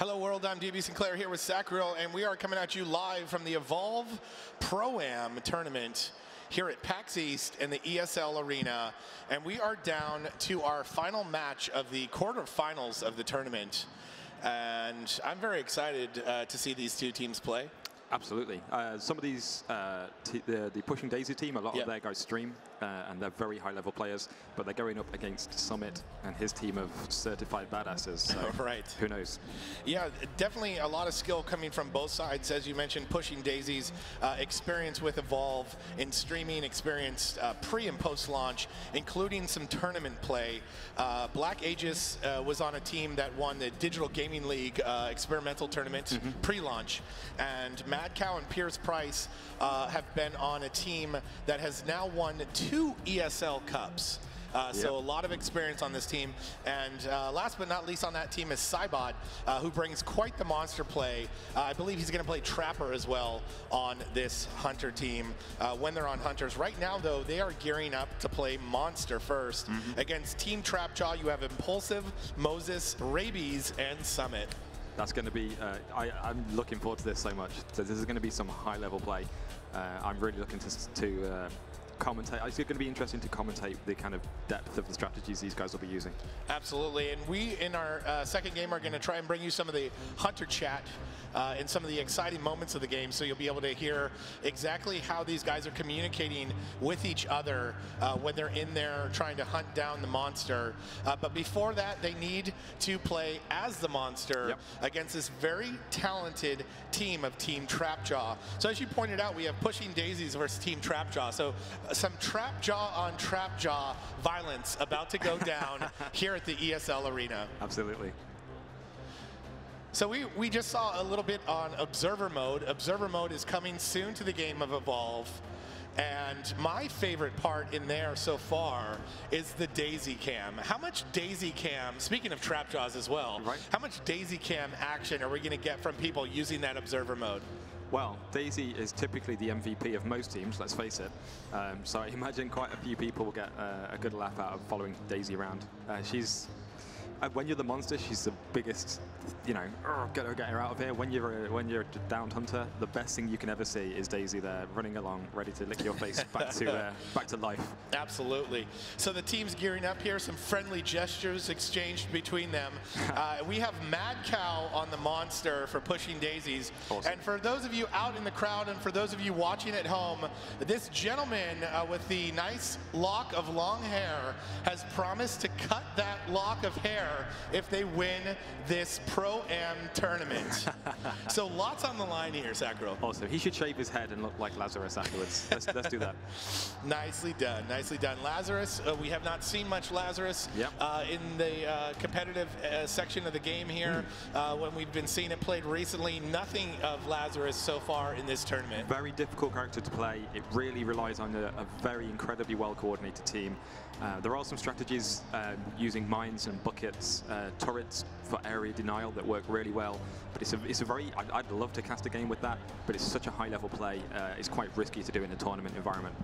Hello world, I'm DB Sinclair here with Sacriel, and we are coming at you live from the Evolve Pro-Am tournament here at PAX East in the ESL arena, and we are down to our final match of the quarterfinals of the tournament, and I'm very excited to see these two teams play. Absolutely. Some of these, the Pushing Daisies team, a lot of their guys stream, and they're very high-level players, but they're going up against Summit and his team of certified badasses. So right. Who knows? Yeah, definitely a lot of skill coming from both sides. As you mentioned, Pushing Daisies, experience with Evolve in streaming, experience pre- and post-launch, including some tournament play. Black Aegis was on a team that won the Digital Gaming League experimental tournament pre-launch, and Mad Cow and Pierce Price have been on a team that has now won 2 ESL Cups. So a lot of experience on this team. And last but not least on that team is Cybot, who brings quite the monster play. I believe he's going to play Trapper as well on this Hunter team when they're on Hunters. Right now, though, they are gearing up to play Monster first. Against Team Trapjaw, you have Impulsive, Moses, Rabies, and Summit. That's going to be, I'm looking forward to this so much. So this is going to be some high-level play. I'm really looking to commentate. It's going to be interesting to commentate the kind of depth of the strategies these guys will be using. Absolutely, and we in our second game are going to try and bring you some of the Hunter chat and some of the exciting moments of the game, so you'll be able to hear exactly how these guys are communicating with each other when they're in there trying to hunt down the monster. But before that, they need to play as the monster against this very talented team of Team Trapjaw. So as you pointed out, we have Pushing Daisies versus Team Trapjaw. So some Trapjaw on Trapjaw violence about to go down here at the ESL arena. Absolutely. So we just saw a little bit on Observer Mode. Observer Mode is coming soon to the game of Evolve. And my favorite part in there so far is the Daisy Cam. How much Daisy Cam, speaking of Trapjaws as well, how much Daisy Cam action are we going to get from people using that Observer Mode? Well, Daisy is typically the MVP of most teams, let's face it. So I imagine quite a few people will get a good laugh out of following Daisy around. When you're the monster, she's the biggest, you know, get her out of here. When you're a downed hunter, the best thing you can ever see is Daisy there running along, ready to lick your face back to life. Absolutely. So the team's gearing up here. Some friendly gestures exchanged between them. We have Mad Cow on the monster for Pushing Daisies. Awesome. And for those of you out in the crowd and for those of you watching at home, this gentleman with the nice lock of long hair has promised to cut that lock of hair if they win this Pro-Am tournament. So lots on the line here, Sacriel. Awesome. He should shave his head and look like Lazarus afterwards. Let's do that. Nicely done. Nicely done. Lazarus, we have not seen much Lazarus in the competitive section of the game here. When we've been seeing it played recently, nothing of Lazarus so far in this tournament. Very difficult character to play. It really relies on a very incredibly well-coordinated team. There are some strategies using mines and buckets, turrets for area denial that work really well, but it's a very, I'd love to cast a game with that, but it's such a high level play, it's quite risky to do in a tournament environment.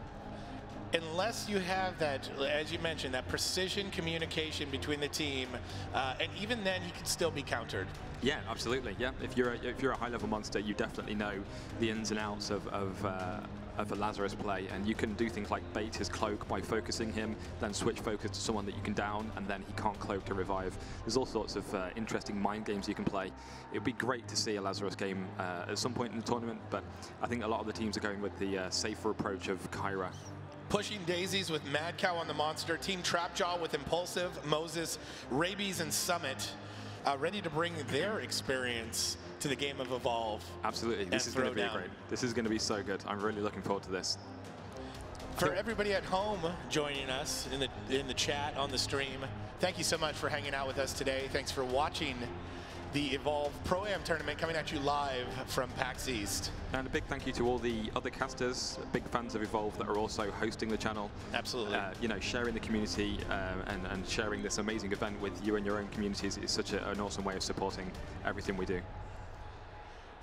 Unless you have that, as you mentioned, that precision communication between the team, and even then he can still be countered. Yeah, absolutely. Yeah, if you're a high-level monster, you definitely know the ins and outs of a Lazarus play, and you can do things like bait his cloak by focusing him, then switch focus to someone that you can down, and then he can't cloak to revive. There's all sorts of interesting mind games you can play. It would be great to see a Lazarus game at some point in the tournament, but I think a lot of the teams are going with the safer approach of Kyra. Pushing Daisies with Mad Cow on the monster, Team Trapjaw with Impulsive, Moses, Rabies, and Summit, ready to bring their experience to the game of Evolve. Absolutely, this is going to be great. This is going to be so good. I'm really looking forward to this. For everybody at home joining us in the chat on the stream, thank you so much for hanging out with us today. Thanks for watching the Evolve Pro-Am tournament coming at you live from PAX East. And a big thank you to all the other casters, big fans of Evolve that are also hosting the channel. Absolutely. You know, sharing the community and sharing this amazing event with you and your own communities is such an awesome way of supporting everything we do.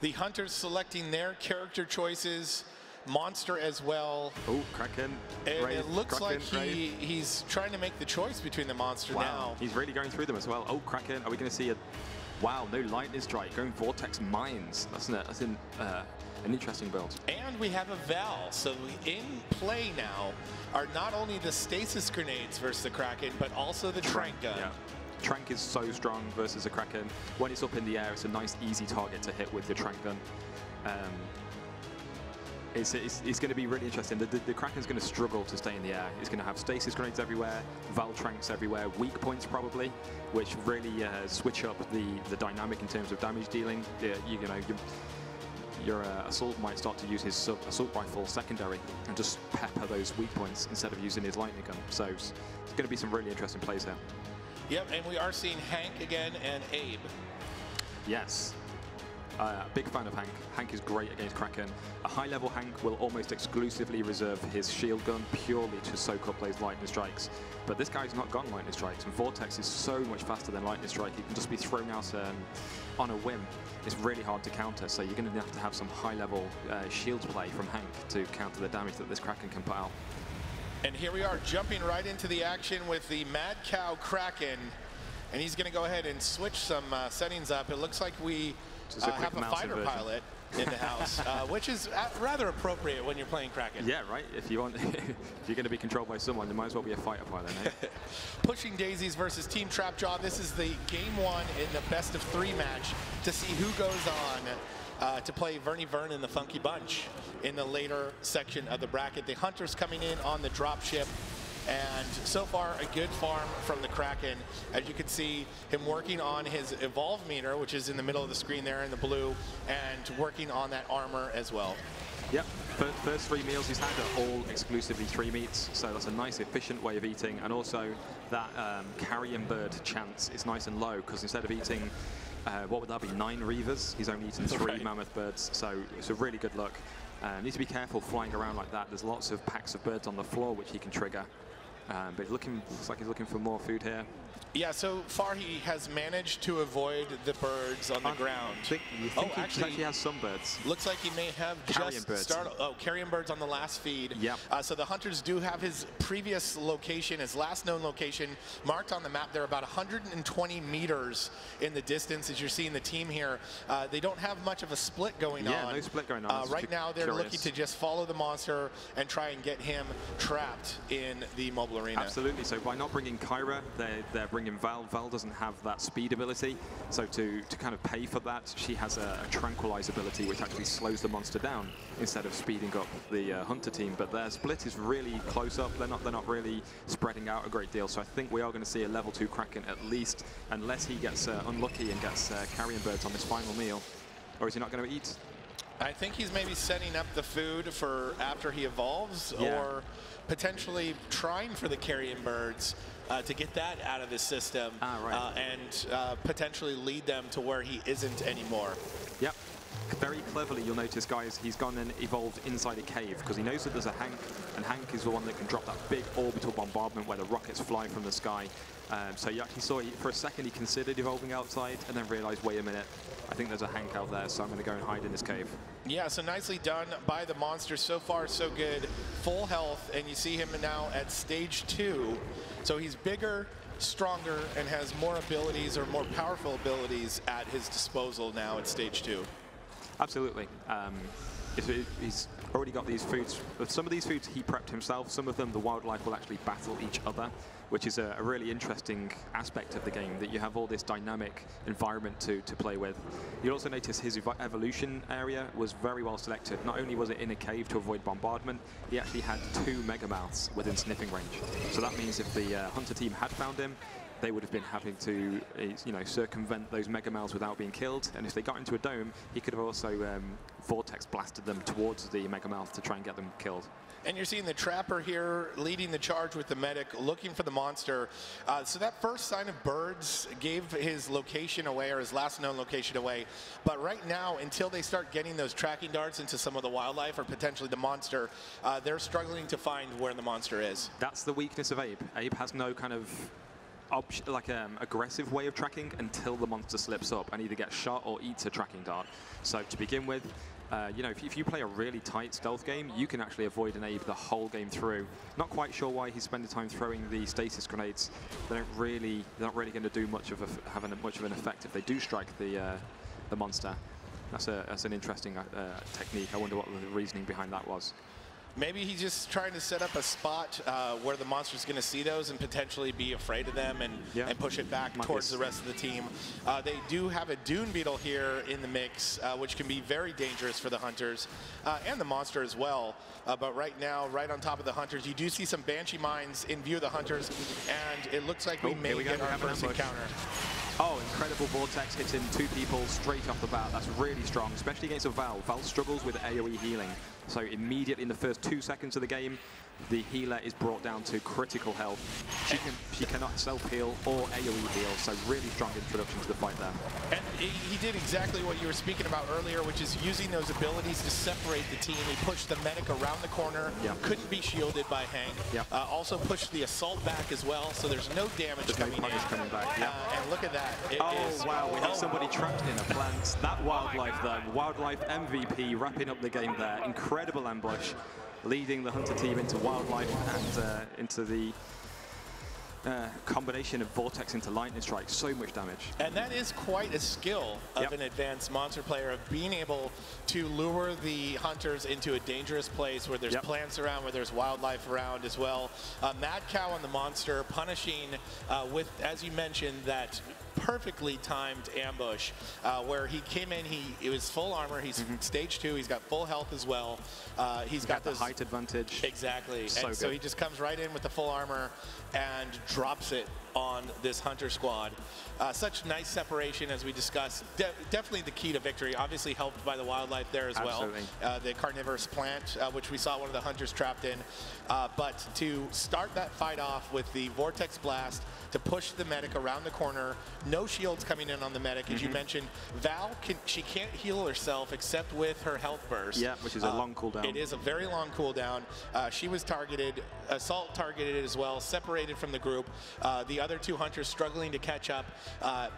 The Hunters selecting their character choices, Monster as well. Oh, Kraken. And it looks like he's trying to make the choice between the Monster now. He's really going through them as well. Oh, Kraken. Are we going to see a Wow, no lightning strike, going Vortex Mines. That's an interesting build. And we have a Val, so in play now are not only the stasis grenades versus the Kraken, but also the Trank gun. Yeah. Trank is so strong versus the Kraken. When it's up in the air, it's a nice, easy target to hit with your Trank gun. It's going to be really interesting. The Kraken's going to struggle to stay in the air. It's going to have stasis grenades everywhere, Val Tranks everywhere, weak points probably, which really switch up the dynamic in terms of damage dealing. Your assault might start to use his assault rifle secondary and just pepper those weak points instead of using his lightning gun. So it's going to be some really interesting plays here. Yep, and we are seeing Hank again and Abe. Yes. Big fan of Hank. Hank is great against Kraken. A high-level Hank will almost exclusively reserve his shield gun purely to soak up those lightning strikes. But this guy's not got lightning strikes, and Vortex is so much faster than lightning strike. He can just be thrown out on a whim. It's really hard to counter, so you're going to have some high-level shields play from Hank to counter the damage that this Kraken can put out. And here we are jumping right into the action with the Mad Cow Kraken, and he's going to go ahead and switch some settings up. It looks like we have a fighter pilot in the house, which is rather appropriate when you're playing Kraken. Yeah, right. If you want, if you're going to be controlled by someone, you might as well be a fighter pilot. Eh? Pushing Daisies versus Team Trapjaw. This is the game 1 in the best-of-3 match to see who goes on to play Vernie Vern and the Funky Bunch in the later section of the bracket. The Hunters coming in on the dropship. And so far, a good farm from the Kraken. As you can see, him working on his evolve meter, which is in the middle of the screen there in the blue, and working on that armor as well. Yep, first 3 meals he's had are all exclusively 3 meats, so that's a nice, efficient way of eating. And also, that carrion bird chance is nice and low, because instead of eating, what would that be, 9 Reavers, he's only eaten 3 mammoth birds, so it's a really good look. Needs to be careful flying around like that. There's lots of packs of birds on the floor which he can trigger. But looks like he's looking for more food here. Yeah, so far he has managed to avoid the birds on the ground. You think he actually has some birds. Looks like he may have carrion birds on the last feed. Yep. So the Hunters do have his previous location, his last known location, marked on the map. They're about 120 meters in the distance. As you're seeing the team here, they don't have much of a split going on. Yeah, no split going on. Right now they're looking to just follow the monster and try and get him trapped in the mobile arena. Absolutely. So by not bringing Kyra, they're bringing Val. Val doesn't have that speed ability, so to kind of pay for that, she has a tranquilize ability which actually slows the monster down instead of speeding up the Hunter team. But their split is really close up. They're not really spreading out a great deal. So I think we are going to see a level 2 Kraken at least, unless he gets unlucky and gets carrion birds on his final meal. Or is he not going to eat? I think he's maybe setting up the food for after he evolves, or potentially trying for the carrion birds to get that out of his system, and potentially lead them to where he isn't anymore. Yep. Very cleverly, you'll notice, guys, he's gone and evolved inside a cave because he knows that there's a Hank, and Hank is the one that can drop that big orbital bombardment where the rockets fly from the sky. So you actually saw, for a second, he considered evolving outside and then realized, wait a minute, I think there's a Hank out there, so I'm going to go and hide in this cave. Yeah, so nicely done by the monster. So far, so good. Full health, and you see him now at stage 2. So he's bigger, stronger, and has more abilities, or more powerful abilities at his disposal now at stage 2. Absolutely. He's already got these foods. Some of these foods he prepped himself. Some of them the wildlife will actually battle each other, which is a really interesting aspect of the game, that you have all this dynamic environment to play with. You'll also notice his evolution area was very well selected. Not only was it in a cave to avoid bombardment, he actually had 2 Megamouths within sniffing range. So that means if the Hunter team had found him, they would have been having to, circumvent those Megamouths without being killed. And if they got into a dome, he could have also vortex blasted them towards the Megamouth to try and get them killed. And you're seeing the Trapper here leading the charge with the medic, looking for the monster. So that first sign of birds gave his location away, or his last known location away. But right now, until they start getting those tracking darts into some of the wildlife, or potentially the monster, they're struggling to find where the monster is. That's the weakness of Abe. Abe has no kind of aggressive way of tracking until the monster slips up and either gets shot or eats a tracking dart. So to begin with, You know, if you play a really tight stealth game, you can actually avoid an Abe the whole game through. Not quite sure why he's spending time throwing the stasis grenades. They're not really going to do much of much of an effect if they do strike the monster. That's an interesting technique. I wonder what the reasoning behind that was. Maybe he's just trying to set up a spot where the monster's going to see those and potentially be afraid of them and push it back towards the rest of the team. They do have a Dune Beetle here in the mix, which can be very dangerous for the Hunters and the monster as well. But right now, right on top of the Hunters, you do see some Banshee Mines in view of the Hunters, and it looks like we may get our first encounter. Oh, incredible Vortex hitting 2 people straight off the bat. That's really strong, especially against a Val. Val struggles with AoE healing. So immediately in the first 2 seconds of the game, the healer is brought down to critical health. She cannot self-heal or AoE heal, so really strong introduction to the fight there. And he did exactly what you were speaking about earlier, which is using those abilities to separate the team. He pushed the medic around the corner, couldn't be shielded by Hank. Also pushed the assault back as well, so there's no damage coming in. Back. And look at that. Wow, we have somebody trapped in a plant. That Wildlife though, Wildlife MVP wrapping up the game there. Incredible ambush, leading the Hunter team into Wildlife and into the combination of Vortex into Lightning Strike. So much damage. And that is quite a skill of an advanced monster player, of being able to lure the Hunters into a dangerous place where there's plants around, where there's wildlife around as well. Mad Cow on the monster, punishing with, as you mentioned, that perfectly timed ambush where he came in, it was full armor, he's stage 2, he's got full health as well. He's got the height advantage. Exactly. So he just comes right in with the full armor and drops it on this Hunter squad. Such nice separation, as we discussed. Definitely the key to victory, obviously helped by the wildlife there as well. The carnivorous plant, which we saw one of the Hunters trapped in. But to start that fight off with the Vortex Blast, to push the medic around the corner, no shields coming in on the medic. As you mentioned, Val, she can't heal herself except with her health burst. Yeah, which is a long cooldown. It is a very long cooldown. She was targeted, Assault targeted as well, separated from the group. The other 2 Hunters struggling to catch up.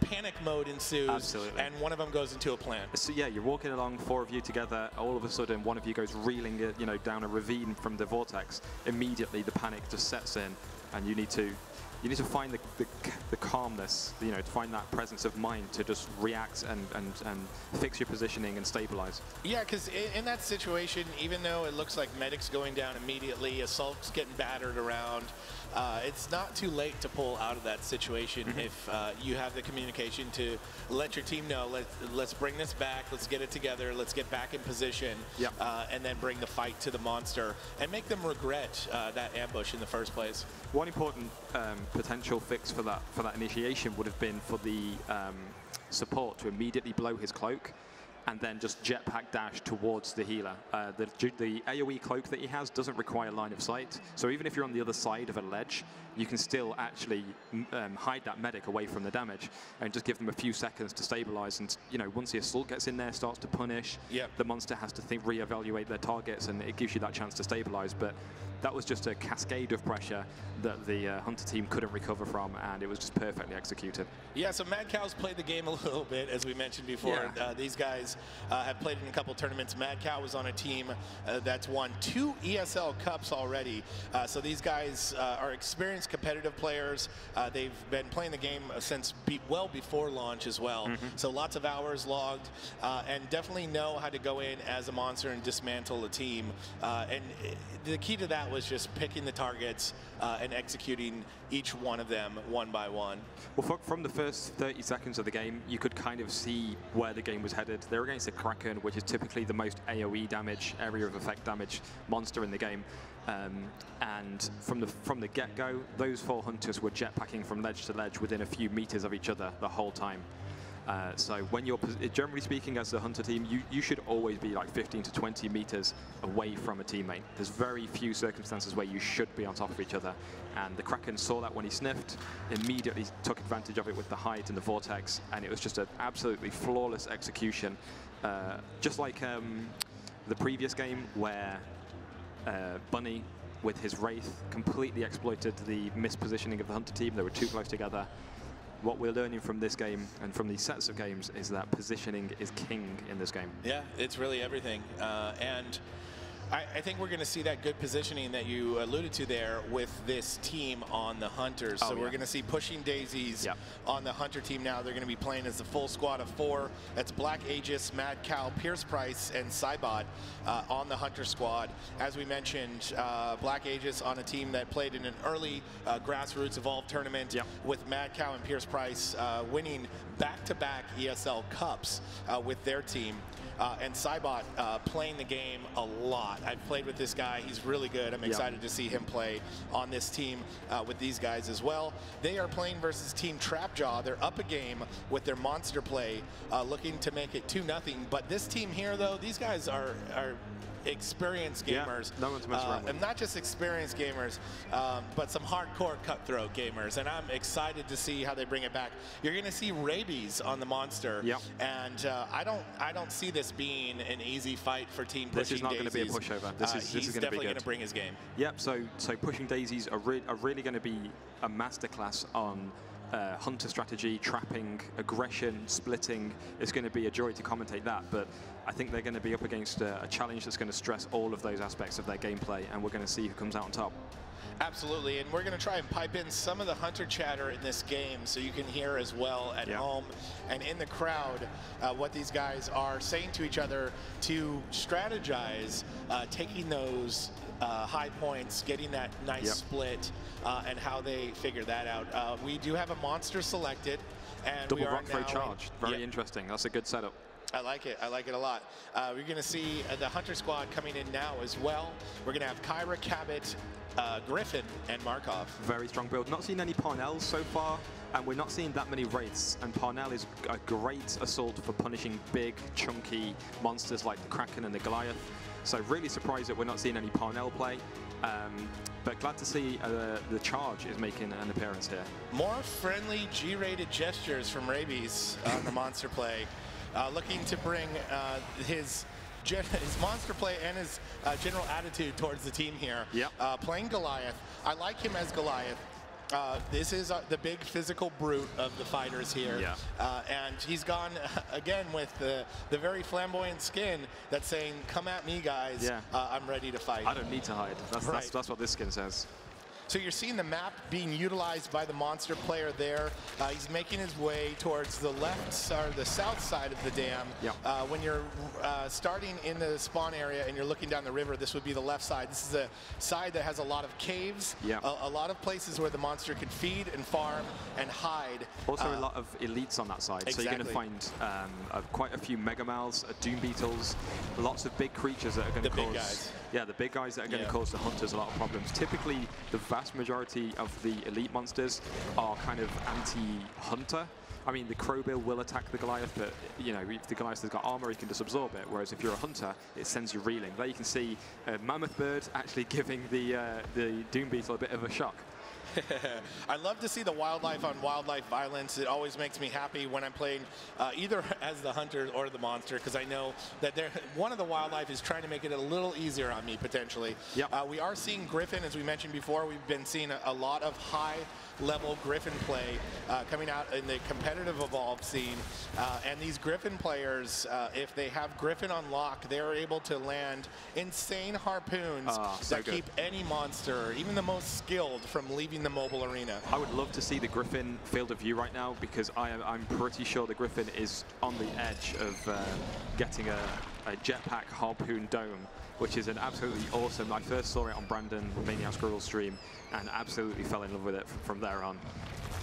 Panic mode ensues, and one of them goes into a plant. So yeah, you're walking along, 4 of you together. All of a sudden, one of you goes reeling, down a ravine from the Vortex. Immediately, the panic just sets in, and you need to find the calmness, to find that presence of mind to just react and fix your positioning and stabilize. Yeah, because in that situation, even though it looks like medic's going down immediately, Assault's getting battered around, it's not too late to pull out of that situation if you have the communication to let your team know, let's bring this back, let's get it together, let's get back in position, and then bring the fight to the monster and make them regret that ambush in the first place. One important potential fix for that initiation would have been for the support to immediately blow his cloak and then just jetpack dash towards the healer. The AoE cloak that he has doesn't require line of sight, so even if you're on the other side of a ledge, you can still actually hide that medic away from the damage and just give them a few seconds to stabilize. And once the assault gets in there, starts to punish, the monster has to reevaluate their targets, and it gives you that chance to stabilize. But that was just a cascade of pressure that the Hunter team couldn't recover from, and it was just perfectly executed. Yeah, so Mad Cow's played the game a little bit, as we mentioned before. These guys have played in a couple tournaments. Mad Cow was on a team that's won 2 ESL Cups already. So these guys are experienced competitive players. They've been playing the game since well before launch as well. So lots of hours logged, and definitely know how to go in as a monster and dismantle a team. And the key to that was just picking the targets and executing each one of them one by one. Well, from the first 30 seconds of the game, you could kind of see where the game was headed. They're against a Kraken, which is typically the most AoE damage, area of effect damage monster in the game. And from the get-go, those 4 Hunters were jetpacking from ledge to ledge within a few meters of each other the whole time. So when you're, generally speaking, as the Hunter team, you should always be like 15 to 20 meters away from a teammate. There's very few circumstances where you should be on top of each other. And the Kraken saw that when he sniffed, immediately took advantage of it with the height and the Vortex, and it was just an absolutely flawless execution. Just like the previous game where Bunny, with his Wraith, completely exploited the mispositioning of the Hunter team. They were too close together. what we're learning from this game and from these sets of games is that positioning is king in this game. Yeah, it's really everything. And I think we're going to see that good positioning that you alluded to there with this team on the Hunters. So we're going to see Pushing Daisies on the Hunter team now. They're going to be playing as the full squad of 4. That's Black Aegis, Mad Cow, Pierce Price, and Cybot on the Hunter squad. As we mentioned, Black Aegis on a team that played in an early grassroots Evolve tournament with Mad Cow and Pierce Price winning back-to-back ESL Cups with their team. And Cybot playing the game a lot. I've played with this guy. He's really good. I'm excited to see him play on this team with these guys as well. They are playing versus Team Trapjaw. They're up a game with their monster play, looking to make it 2-0. But this team here, though, these guys are experienced gamers. No one to mess around with. And not just experienced gamers, but some hardcore cutthroat gamers. And I'm excited to see how they bring it back. You're going to see Rabies on the monster. And I don't see this being an easy fight for Team Pushing Daisies. This is not going to be a pushover. This is he's going definitely to be going to bring his game. Yep. So Pushing Daisies are really going to be a masterclass on hunter strategy, trapping, aggression, splitting. It's going to be a joy to commentate that, but I think they're going to be up against a challenge that's going to stress all of those aspects of their gameplay, and we're going to see who comes out on top. Absolutely, and we're going to try and pipe in some of the Hunter chatter in this game so you can hear as well at home and in the crowd what these guys are saying to each other to strategize, taking those high points, getting that nice split, and how they figure that out. We do have a monster selected, and double we are rock throw now charge. Very interesting. That's a good setup. I like it. I like it a lot. We're going to see the Hunter squad coming in now as well. We're going to have Kyra, Cabot, Griffin, and Markov. Very strong build. Not seen any Parnells so far, and we're not seeing that many Wraiths. And Parnell is a great assault for punishing big, chunky monsters like the Kraken and the Goliath. So really surprised that we're not seeing any Parnell play. But glad to see the Charge is making an appearance here. More friendly G-rated gestures from Rabies on the monster play. Looking to bring his monster play and his general attitude towards the team here. Playing Goliath. I like him as Goliath. This is the big physical brute of the fighters here. And he's gone again with the very flamboyant skin that's saying, come at me, guys. I'm ready to fight. I don't need to hide. That's what this skin says. So you're seeing the map being utilized by the monster player there. He's making his way towards the left or the south side of the dam. When you're starting in the spawn area and you're looking down the river, this would be the left side. This is a side that has a lot of caves, a lot of places where the monster can feed and farm and hide. Also a lot of elites on that side. So you're going to find quite a few Megamals, Doom Beetles, lots of big creatures that are going to cause... big guys. Yeah, the big guys that are going to cause the Hunters a lot of problems. Typically, the vast majority of the elite monsters are kind of anti-Hunter. I mean, the Crowbill will attack the Goliath, but, you know, if the Goliath has got armor, he can just absorb it, whereas if you're a Hunter, it sends you reeling. There you can see Mammoth Bird actually giving the Doom Beetle a bit of a shock. I love to see the wildlife on wildlife violence. It always makes me happy when I'm playing either as the hunter or the monster, because I know that one of the wildlife is trying to make it a little easier on me, potentially. We are seeing Griffin, as we mentioned before. We've been seeing a lot of high-level Griffin play coming out in the competitive Evolve scene. And these Griffin players, if they have Griffin on lock, they're able to land insane harpoons that keep any monster, even the most skilled, from leaving the mobile arena. I would love to see the Griffin field of view right now, because I'm pretty sure the Griffin is on the edge of getting a jetpack harpoon dome, which is an absolutely awesome. I first saw it on Brandon Maniac Squirrel's stream and absolutely fell in love with it from there on.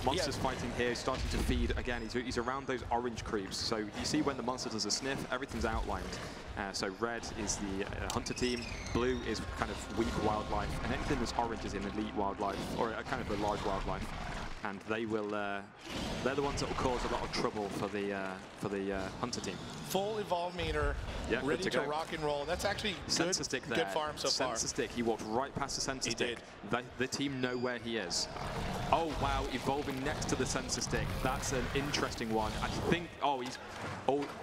Monster's fighting here, starting to feed again. He's around those orange creeps. So you see when the monster does a sniff, everything's outlined. So red is the hunter team, blue is kind of weak wildlife, and anything that's orange is an elite wildlife, or a kind of a large wildlife. And they will, they're the ones that will cause a lot of trouble for the hunter team. Full evolve meter, ready to rock and roll. That's actually sensor stick there. Good farm so far. Sensor stick, he walked right past the sensor stick. The team know where he is. Oh wow, evolving next to the sensor stick. That's an interesting one. I think,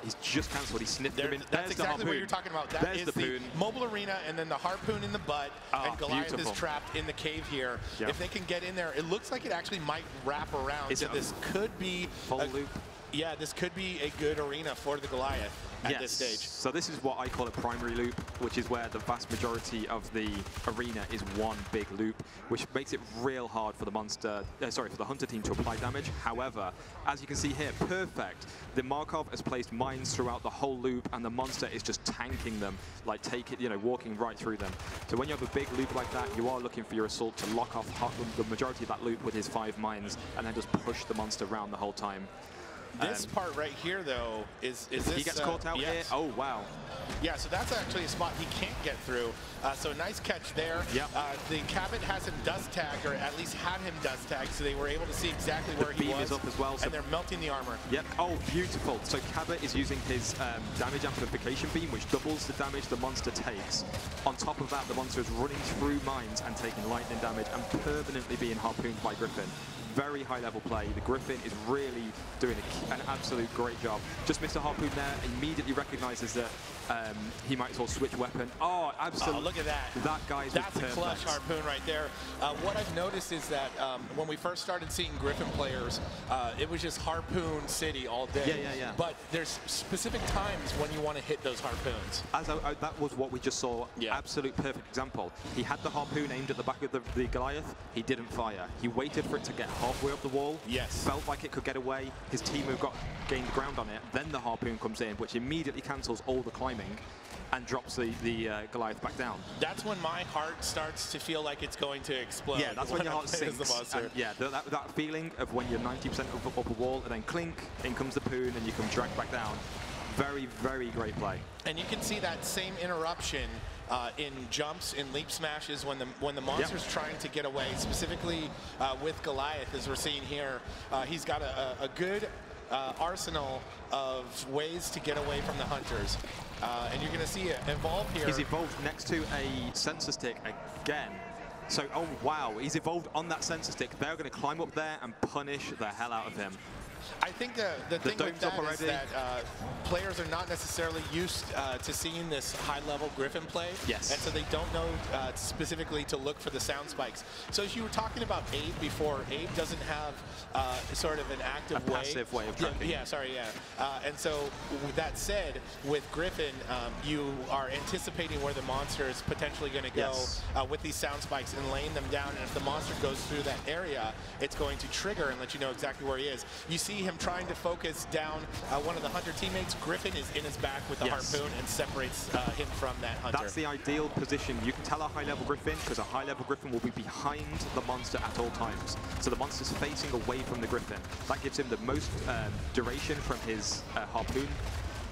he's just cancelled. He sniffed him in. That's exactly what you're talking about. That is the mobile arena, and then the harpoon in the butt, and Goliath is trapped in the cave here. If they can get in there, it looks like it actually might might wrap around. So this could be full loop. Yeah, this could be a good arena for the Goliath at this stage. So this is what I call a primary loop, which is where the vast majority of the arena is one big loop, which makes it real hard for the for the Hunter team to apply damage. However, as you can see here, perfect. The Markov has placed mines throughout the whole loop, and the monster is just tanking them, like walking right through them. So when you have a big loop like that, you are looking for your assault to lock off the majority of that loop with his 5 mines, and then just push the monster around the whole time. This part right here, though, is this... He gets caught out here? Oh, wow. Yeah, so that's actually a spot he can't get through. So nice catch there. Yep. The Cabot has him dust tagged, or at least had him dust tagged, so they were able to see exactly where he was. Is up as well, so and they're melting the armor. Yep. Oh, beautiful. So Cabot is using his damage amplification beam, which doubles the damage the monster takes. On top of that, the monster is running through mines and taking lightning damage and permanently being harpooned by Griffin. Very high level play. The Griffin is really doing an absolute great job. Just missed a harpoon there, immediately recognizes that he might as well switch weapon. Oh, absolutely. Oh, look at that. That guy's That's a clutch harpoon right there. What I've noticed is that when we first started seeing Griffin players, it was just harpoon city all day. Yeah. But there's specific times when you want to hit those harpoons. That was what we just saw. Yeah. Absolute perfect example. He had the harpoon aimed at the back of the Goliath. He didn't fire. He waited for it to get halfway up the wall. Yes. Felt like it could get away. His team have gained ground on it. Then the harpoon comes in, which immediately cancels all the climbing and drops the Goliath back down. That's when my heart starts to feel like it's going to explode. Yeah, that's when your heart sinks. And yeah, that feeling of when you're 90% up a wall and then clink, in comes the poon and you come dragged back down. Very, very great play. And you can see that same interruption in jumps, in leap smashes, when the monster's trying to get away, specifically with Goliath, as we're seeing here. He's got a good arsenal of ways to get away from the hunters. And you're going to see it evolve here. He's evolved next to a sensor stick again. So, oh wow, he's evolved on that sensor stick. They're going to climb up there and punish the hell out of him. I think the thing with that is that players are not necessarily used to seeing this high-level Griffin play. Yes. And so they don't know specifically to look for the sound spikes. So as you were talking about Abe before, Abe doesn't have sort of an active passive way of tracking. Yeah, sorry, yeah. And so with that said, with Griffin, you are anticipating where the monster is potentially going to go with these sound spikes and laying them down. And if the monster goes through that area, it's going to trigger and let you know exactly where he is. You see him trying to focus down one of the hunter teammates. Griffin is in his back with the harpoon and separates him from that hunter. That's the ideal position. You can tell a high-level Griffin because a high-level Griffin will be behind the monster at all times. So the monster's facing away from the Griffin. That gives him the most duration from his harpoon,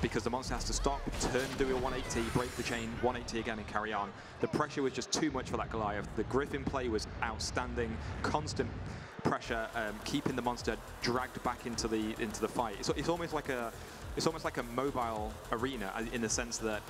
because the monster has to stop, turn, do a 180, break the chain, 180 again, and carry on. The pressure was just too much for that Goliath. The Griffin play was outstanding, constant pressure, keeping the monster dragged back into the fight. It's almost like a mobile arena, in the sense that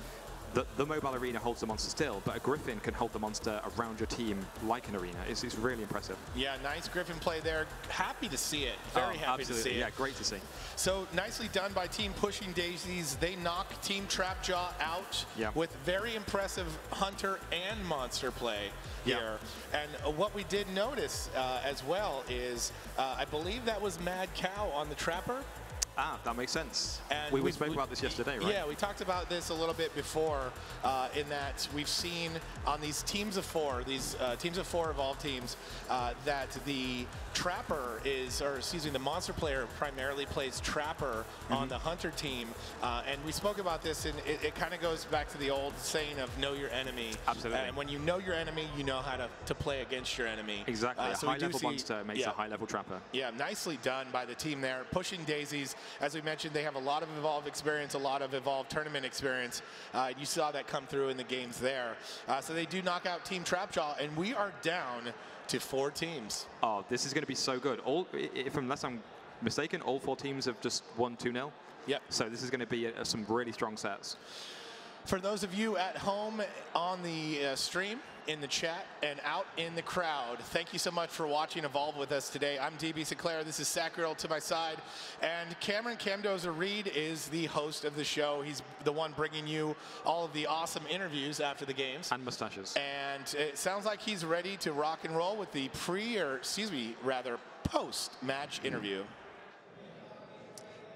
the mobile arena holds the monster still, but a Griffin can hold the monster around your team like an arena. It's really impressive. Yeah, nice Griffin play there. Happy to see it. Very happy to see it. Yeah, great to see. So nicely done by Team Pushing Daisies. They knock Team Trapjaw out with very impressive hunter and monster play here. And what we did notice as well is, I believe that was Mad Cow on the Trapper. Ah, that makes sense. And we spoke about this yesterday, right? Yeah, we talked about this a little bit before, in that we've seen on these teams of four, evolved teams, that the Trapper the monster player primarily plays Trapper on the hunter team. And we spoke about this, and it kind of goes back to the old saying of know your enemy. Absolutely. And when you know your enemy, you know how to play against your enemy. Exactly. A high-level monster makes a high-level Trapper. Yeah, nicely done by the team there. Pushing Daisies, as we mentioned, they have a lot of evolved experience, a lot of evolved tournament experience. You saw that come through in the games there. So they do knock out Team Trapjaw, and we are down to 4 teams. Oh, this is going to be so good. Unless I'm mistaken, all 4 teams have just won 2-0. Yep. So this is going to be some really strong sets. For those of you at home on the stream, in the chat, and out in the crowd, thank you so much for watching Evolve with us today. I'm DB Sinclair, this is Sacriel to my side, and Cameron Camdoza Reed is the host of the show. He's the one bringing you all of the awesome interviews after the games. And mustaches. And it sounds like he's ready to rock and roll with the post-match interview.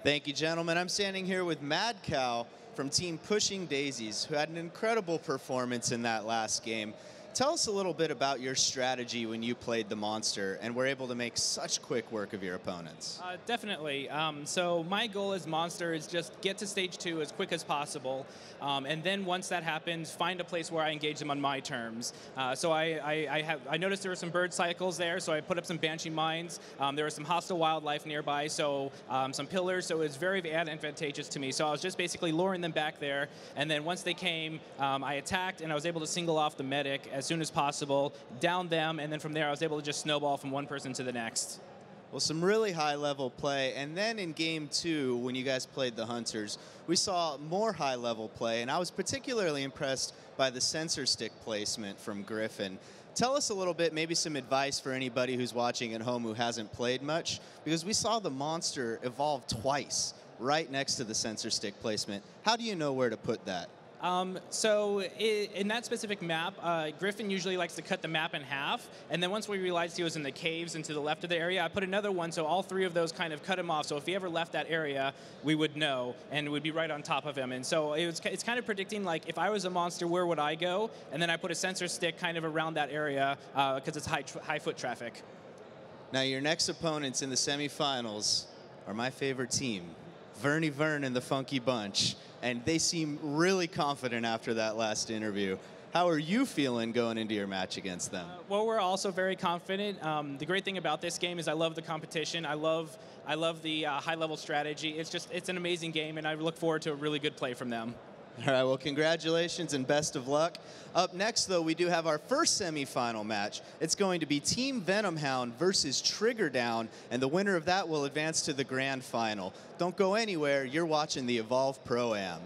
Thank you, gentlemen. I'm standing here with Mad Cow from Team Pushing Daisies, who had an incredible performance in that last game. Tell us a little bit about your strategy when you played the monster and were able to make such quick work of your opponents. Definitely. So my goal as monster is just get to stage 2 as quick as possible, and then once that happens, find a place where I engage them on my terms. So I noticed there were some bird cycles there, so I put up some banshee mines. There was some hostile wildlife nearby, so some pillars, so it was very advantageous to me. So I was just basically luring them back there, and then once they came, I attacked, and I was able to single off the medic as soon as possible, down them, and then from there I was able to just snowball from one person to the next. Well, some really high-level play, and then in Game 2, when you guys played the Hunters, we saw more high-level play, and I was particularly impressed by the sensor stick placement from Griffin. Tell us a little bit, maybe some advice for anybody who's watching at home who hasn't played much, because we saw the monster evolve twice right next to the sensor stick placement. How do you know where to put that? So in that specific map, Griffin usually likes to cut the map in half, and then once we realized he was in the caves and to the left of the area, I put another one, so all 3 of those kind of cut him off, so if he ever left that area, we would know, and we'd be right on top of him. And so it's kind of predicting, like, if I was a monster, where would I go? And then I put a sensor stick kind of around that area, because it's high foot traffic. Now, your next opponents in the semifinals are my favorite team, Vernie Vern and the Funky Bunch. And they seem really confident after that last interview. How are you feeling going into your match against them? Well, we're also very confident. The great thing about this game is I love the competition. I love the high-level strategy. It's an amazing game, and I look forward to a really good play from them. All right, well, congratulations and best of luck. Up next, though, we do have our first semifinal match. It's going to be Team Venomhound versus Trigger Down, and the winner of that will advance to the grand final. Don't go anywhere. You're watching the Evolve Pro-Am.